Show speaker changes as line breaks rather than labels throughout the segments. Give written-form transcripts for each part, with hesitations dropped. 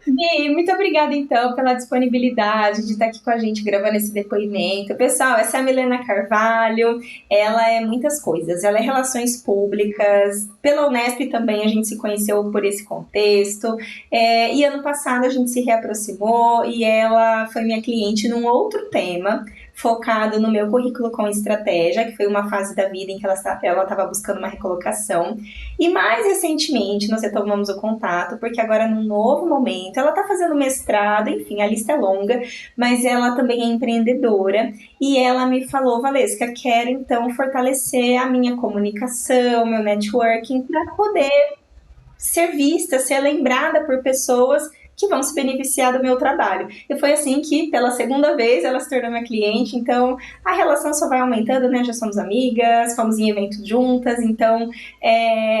Gui, muito obrigada então pela disponibilidade de estar aqui com a gente gravando esse depoimento. Pessoal, essa é a Milena Carvalho, ela é muitas coisas, ela é relações públicas, pela Unesp também a gente se conheceu por esse contexto, e ano passado a gente se reaproximou e ela foi minha cliente num outro tema, focado no meu currículo com estratégia, que foi uma fase da vida em que ela estava buscando uma recolocação. E mais recentemente nós retomamos o contato, porque agora num novo momento, ela está fazendo mestrado, enfim, a lista é longa, mas ela também é empreendedora e ela me falou, Valesca, quero então fortalecer a minha comunicação, meu networking, para poder ser vista, ser lembrada por pessoas que vão se beneficiar do meu trabalho. E foi assim que, pela segunda vez, ela se tornou minha cliente, então a relação só vai aumentando, né? Já somos amigas, fomos em eventos juntas, então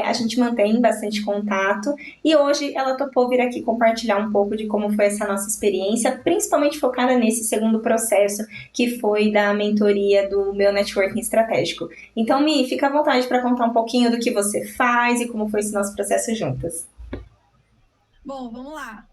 a gente mantém bastante contato. E hoje ela topou vir aqui compartilhar um pouco de como foi essa nossa experiência, principalmente focada nesse segundo processo, que foi da mentoria do meu networking estratégico. Então, Mi, fica à vontade para contar um pouquinho do que você faz e como foi esse nosso processo juntas.
Bom, vamos lá.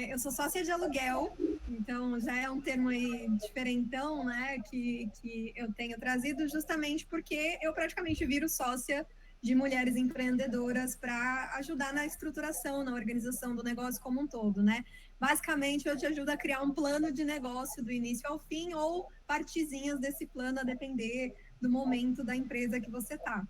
Eu sou sócia de aluguel, então já é um termo aí diferentão, né, que eu tenho trazido justamente porque eu praticamente viro sócia de mulheres empreendedoras para ajudar na estruturação, na organização do negócio como um todo, né? Basicamente, eu te ajudo a criar um plano de negócio do início ao fim ou partezinhas desse plano a depender do momento da empresa que você está.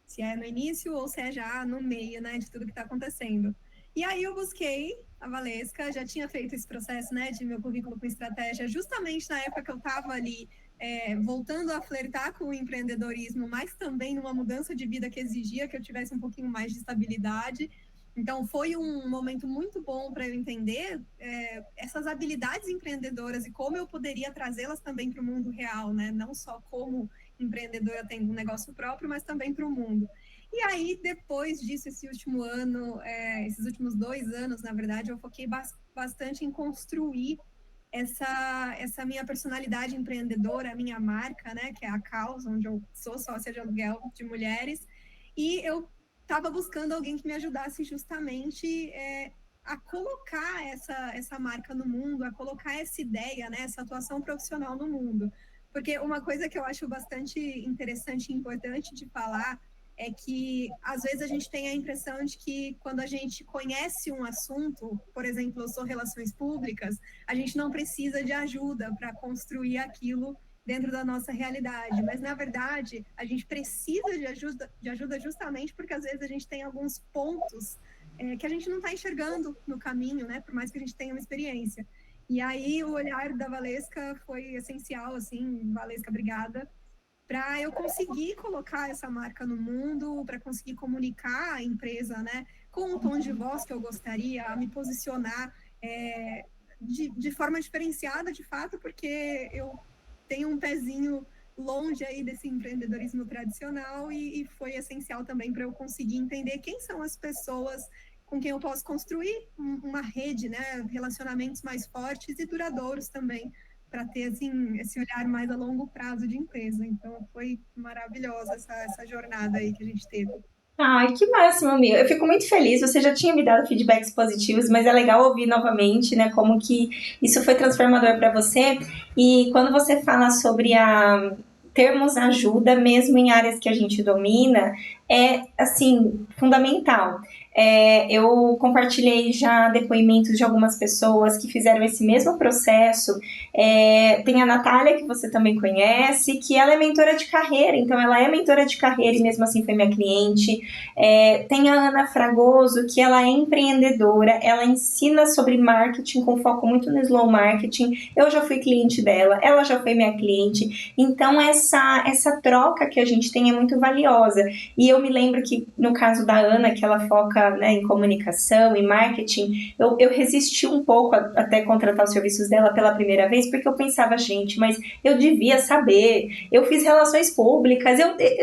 Se é no início ou se é já no meio, né, de tudo que está acontecendo. E aí eu busquei a Valesca, já tinha feito esse processo, né, de meu currículo com estratégia, justamente na época que eu estava ali voltando a flertar com o empreendedorismo, mas também numa mudança de vida que exigia que eu tivesse um pouquinho mais de estabilidade. Então, foi um momento muito bom para eu entender essas habilidades empreendedoras e como eu poderia trazê-las também para o mundo real, né? Não só como empreendedora tendo um negócio próprio, mas também para o mundo. E aí, depois disso, esse último ano, esses últimos 2 anos, na verdade, eu foquei bastante em construir essa minha personalidade empreendedora, a minha marca, né, que é a Causa, onde eu sou sócia de aluguel de mulheres. E eu estava buscando alguém que me ajudasse justamente a colocar essa marca no mundo, a colocar essa ideia, né, essa atuação profissional no mundo. Porque uma coisa que eu acho bastante interessante e importante de falar é que às vezes a gente tem a impressão de que quando a gente conhece um assunto, por exemplo, eu sou relações públicas, a gente não precisa de ajuda para construir aquilo dentro da nossa realidade. Mas, na verdade, a gente precisa de ajuda justamente porque, às vezes, a gente tem alguns pontos que a gente não está enxergando no caminho, né? Por mais que a gente tenha uma experiência. E aí, o olhar da Valesca foi essencial, assim, Valesca, obrigada, para eu conseguir colocar essa marca no mundo, para conseguir comunicar a empresa, né, com o tom de voz que eu gostaria, a me posicionar de forma diferenciada, de fato, porque eu tenho um pezinho longe aí desse empreendedorismo tradicional e foi essencial também para eu conseguir entender quem são as pessoas com quem eu posso construir uma rede, né, relacionamentos mais fortes e duradouros também, para ter assim, esse olhar mais a longo prazo de empresa. Então, foi maravilhosa essa jornada aí que a gente teve.
Ai, que máximo, amiga. Eu fico muito feliz. Você já tinha me dado feedbacks positivos, mas é legal ouvir novamente, né, como que isso foi transformador para você. E quando você fala sobre a termos ajuda, mesmo em áreas que a gente domina, é assim fundamental. Eu compartilhei já depoimentos de algumas pessoas que fizeram esse mesmo processo. Tem a Natália, que você também conhece, que ela é mentora de carreira, então ela é mentora de carreira e mesmo assim foi minha cliente. Tem a Ana Fragoso, que ela é empreendedora, ela ensina sobre marketing com foco muito no slow marketing. Eu já fui cliente dela, ela já foi minha cliente. Então, essa troca que a gente tem é muito valiosa. E eu me lembro que, no caso da Ana, que ela foca, né, em comunicação e marketing, eu resisti um pouco até contratar os serviços dela pela primeira vez, porque eu pensava, gente, mas eu devia saber. Eu fiz relações públicas,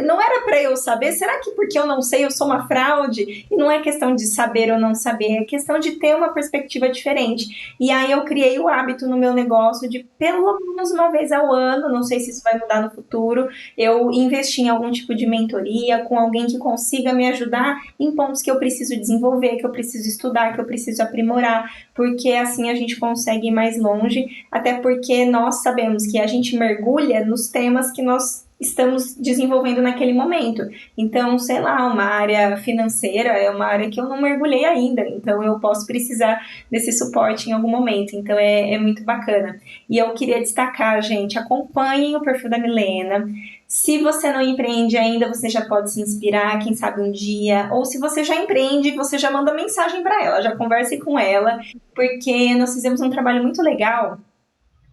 não era para eu saber. Será que porque eu não sei eu sou uma fraude? E não é questão de saber ou não saber, é questão de ter uma perspectiva diferente. E aí eu criei o hábito no meu negócio de pelo menos uma vez ao ano, não sei se isso vai mudar no futuro, eu investir em algum tipo de mentoria com alguém que consiga me ajudar em pontos que eu preciso preciso desenvolver, que eu preciso estudar, que eu preciso aprimorar, porque assim a gente consegue ir mais longe, até porque nós sabemos que a gente mergulha nos temas que nós estamos desenvolvendo naquele momento. Então, sei lá, uma área financeira é uma área que eu não mergulhei ainda, então eu posso precisar desse suporte em algum momento. Então é muito bacana. E eu queria destacar, gente, acompanhem o perfil da Milena. Se você não empreende ainda, você já pode se inspirar, quem sabe um dia. Ou se você já empreende, você já manda mensagem para ela, já converse com ela, porque nós fizemos um trabalho muito legal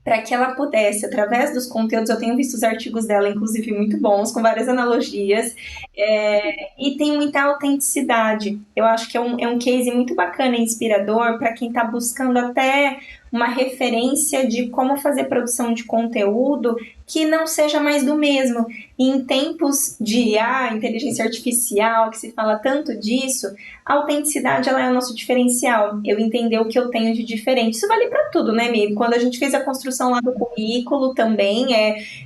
para que ela pudesse, através dos conteúdos, eu tenho visto os artigos dela, inclusive, muito bons, com várias analogias, e tem muita autenticidade. Eu acho que é um case muito bacana e inspirador para quem está buscando até uma referência de como fazer produção de conteúdo que não seja mais do mesmo. E em tempos de IA, inteligência artificial, que se fala tanto disso, a autenticidade ela é o nosso diferencial. Eu entender o que eu tenho de diferente. Isso vale para tudo, né, amigo? Quando a gente fez a construção lá do currículo também,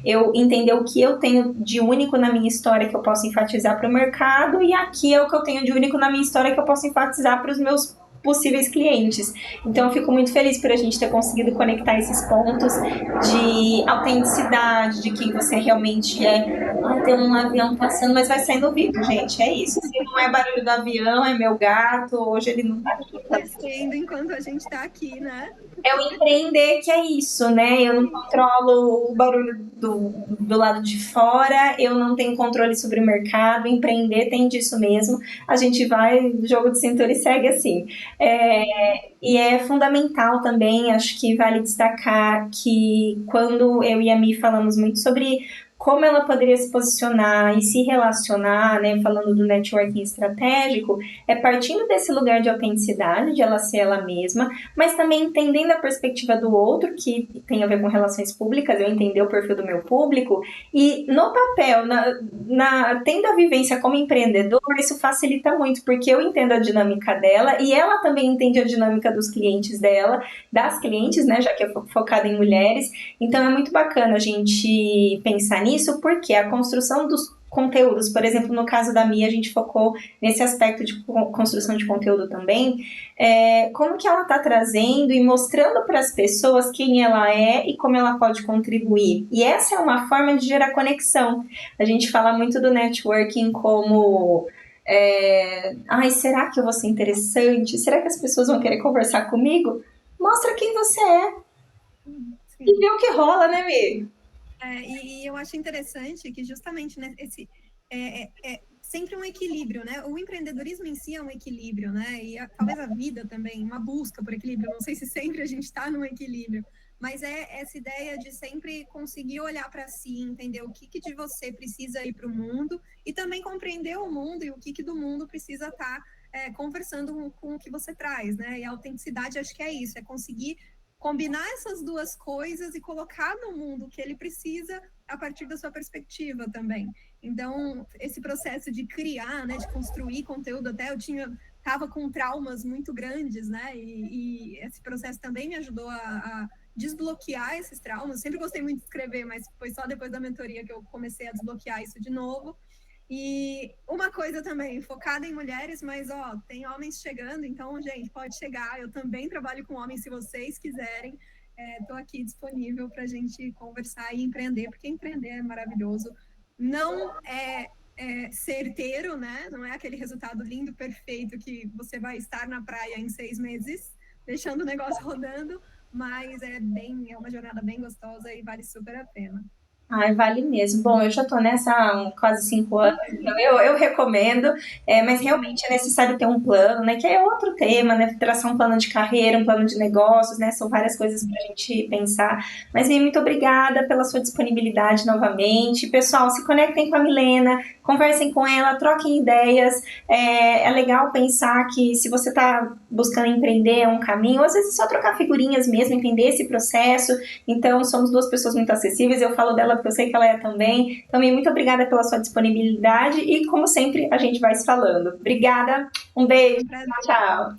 eu entender o que eu tenho de único na minha história que eu posso enfatizar para o mercado, e aqui é o que eu tenho de único na minha história que eu posso enfatizar para os meus possíveis clientes. Então eu fico muito feliz por a gente ter conseguido conectar esses pontos de autenticidade, de quem você realmente é. Ai, tem um avião passando, mas vai sair no vídeo, gente. É isso. Se não é barulho do avião, é meu gato. Hoje ele não tá aqui.
Acontecendo enquanto a gente está aqui, né?
É o empreender que é isso, né? Eu não controlo o barulho do lado de fora, eu não tenho controle sobre o mercado, empreender tem disso mesmo. A gente vai, jogo de cintura e segue assim. E é fundamental também, acho que vale destacar que quando eu e a Mi falamos muito sobre como ela poderia se posicionar e se relacionar, né, falando do networking estratégico, é partindo desse lugar de autenticidade, de ela ser ela mesma, mas também entendendo a perspectiva do outro, que tem a ver com relações públicas, eu entender o perfil do meu público, e no papel, tendo a vivência como empreendedor, isso facilita muito, porque eu entendo a dinâmica dela e ela também entende a dinâmica dos clientes dela, das clientes, né, já que é focada em mulheres. Então é muito bacana a gente pensar nisso, porque a construção dos conteúdos, por exemplo, no caso da Mia, a gente focou nesse aspecto de construção de conteúdo também, como que ela está trazendo e mostrando para as pessoas quem ela é e como ela pode contribuir. E essa é uma forma de gerar conexão. A gente fala muito do networking como ai, será que eu vou ser interessante? Será que as pessoas vão querer conversar comigo? Mostra quem você é.
Sim.
E vê o que rola, né, amigo?
E eu acho interessante que justamente, né, esse sempre um equilíbrio, né? O empreendedorismo em si é um equilíbrio, né? E talvez a vida também, uma busca por equilíbrio. Não sei se sempre a gente está num equilíbrio, mas é essa ideia de sempre conseguir olhar para si, entender o que de você precisa ir para o mundo e também compreender o mundo e o que do mundo precisa estar conversando com o que você traz, né? E a autenticidade, acho que é isso, é conseguir combinar essas duas coisas e colocar no mundo o que ele precisa a partir da sua perspectiva também. Então, esse processo de criar, né, de construir conteúdo, até eu estava com traumas muito grandes, né, e esse processo também me ajudou a desbloquear esses traumas. Sempre gostei muito de escrever, mas foi só depois da mentoria que eu comecei a desbloquear isso de novo. E uma coisa também, focada em mulheres, mas tem homens chegando, então, gente, pode chegar. Eu também trabalho com homens, se vocês quiserem. Estou aqui disponível para a gente conversar e empreender, porque empreender é maravilhoso. Não é certeiro, né? Não é aquele resultado lindo, perfeito, que você vai estar na praia em 6 meses, deixando o negócio rodando, mas é uma jornada bem gostosa e vale super a pena.
Ai, vale mesmo. Bom, eu já tô nessa há quase 5 anos, então eu recomendo, mas realmente é necessário ter um plano, né? Que é outro tema, né? Traçar um plano de carreira, um plano de negócios, né? São várias coisas pra gente pensar. Mas, Bem, muito obrigada pela sua disponibilidade novamente. Pessoal, se conectem com a Milena, conversem com ela, troquem ideias. É legal pensar que se você tá buscando empreender é um caminho, às vezes é só trocar figurinhas mesmo, entender esse processo. Então, somos duas pessoas muito acessíveis. Eu falo dela porque eu sei que ela é também. Também muito obrigada pela sua disponibilidade e, como sempre, a gente vai se falando. Obrigada, um beijo, tchau.